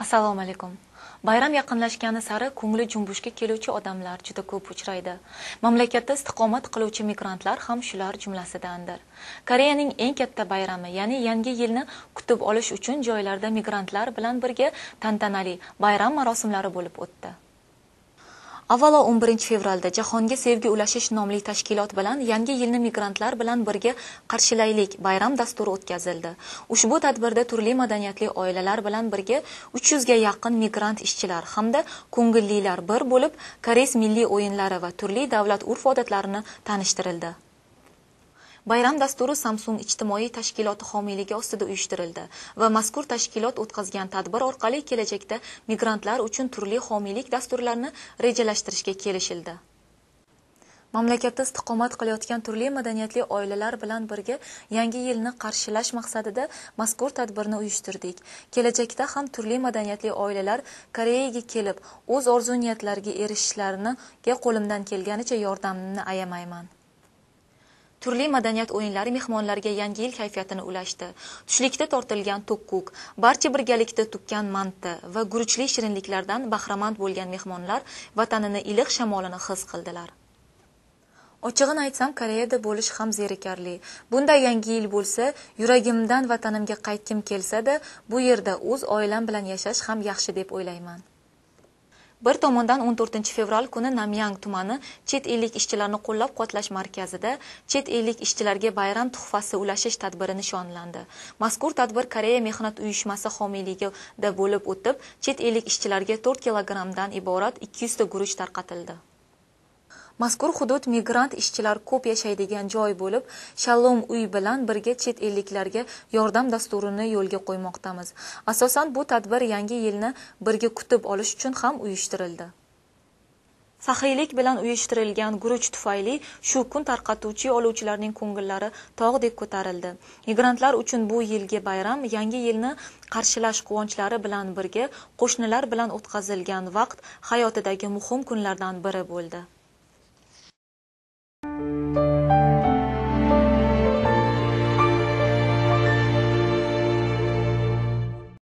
Assalomu alaykum. Bayram yaqinlashgani sari ko'ngli junbushga keluvchi odamlar juda ko'p uchraydi. Mamlakatda istiqomat qiluvchi migrantlar ham shular jumlasidandir. Koreyaning eng katta bayrami, ya'ni Yangi yilni kutib olish uchun joylarda migrantlar bilan birga tantanali bayram marosimlari bo'lib o'tdi. Avvalo 11 fevralda Jahonga sevgi ulashish nomli tashkilot bilan Yangi yilni migrantlar bilan birga qarshilaylik bayram dasturi o'tkazildi. Ushbu tadbirda turli madaniyatli oilalar bilan birga 300 ga yaqin migrant ishchilar hamda ko'ngillilar bir bo'lib koreys milliy o'yinlari va turli davlat urf-odatlarini tanishtirildi. Bayram dasturi Samsung ijtimoiy tashkiloti homiyligi ostida uyushtirildi va mazkur tashkilot o'tkazgan tadbir orqali kelajakda migrantlar uchun turli homiylik dasturlarini rejalashtirishga kelishildi. Mamlakatda istiqomat qilayotgan turli madaniyatli oilalar bilan birga Yangi yilni qarshilash maqsadida mazkur tadbirni uyushtirdik. Kelajakda ham turli madaniyatli oilalar Koreyaga kelib, o'z orzu-niyatlariga erishishlariga qo'limdan kelganicha yordamimni ayamayman. Turli madaniyat o'yinlari mehmonlarga Yangi yil kayfiyatini ulashdi. Tushlikda tortilgan to'qquk, barcha birgalikda tukkan manti va guruchli shirinliklardan bahramand bo'lgan mehmonlar vatanini iliq shamolini his qildilar. Ochig'ini aytsam, Koreyada bo'lish ham zerikarli. Bunday Yangi yil bo'lsa, yuragimdan vatanimga qaytkim kelsa-da, bu yerda o'z oilam bilan yashash ham yaxshi deb o'ylayman. Bir tomondan 14 fevral kuni Namyang tumani chet ellik ishchilarni qo'llab-quvvatlash markazida chet ellik ishchilarga bayram tuhfasi ulashish tadbiri nishonlandi. Mazkur tadbir Koreya mehnat uyushmasi homiyligida bo'lib o'tib, chet ellik ishchilarga 4 kilogramdan iborat 200 ta guruch tarqatildi. Mazkur hudud migrant ishchilar ko'p yashaydigan joy bo'lib, Shalom uy bilan birga chet elliklarga yordam dasturini yo'lga qo'ymoqdamiz. Asosan bu tadbir Yangi yilni birga kutib olish uchun ham uyushtirildi. Saxiylik bilan uyushtirilgan guruch tufayli shu kun tarqatuvchi oluvchilarning ko'ngillari tog'dek ko'tarildi. Migrantlar uchun bu yilgi bayram Yangi yilni qarshilash quvonchlari bilan birga qo'shnilar bilan o'tkazilgan vaqt hayotidagi muhim kunlardan biri bo'ldi.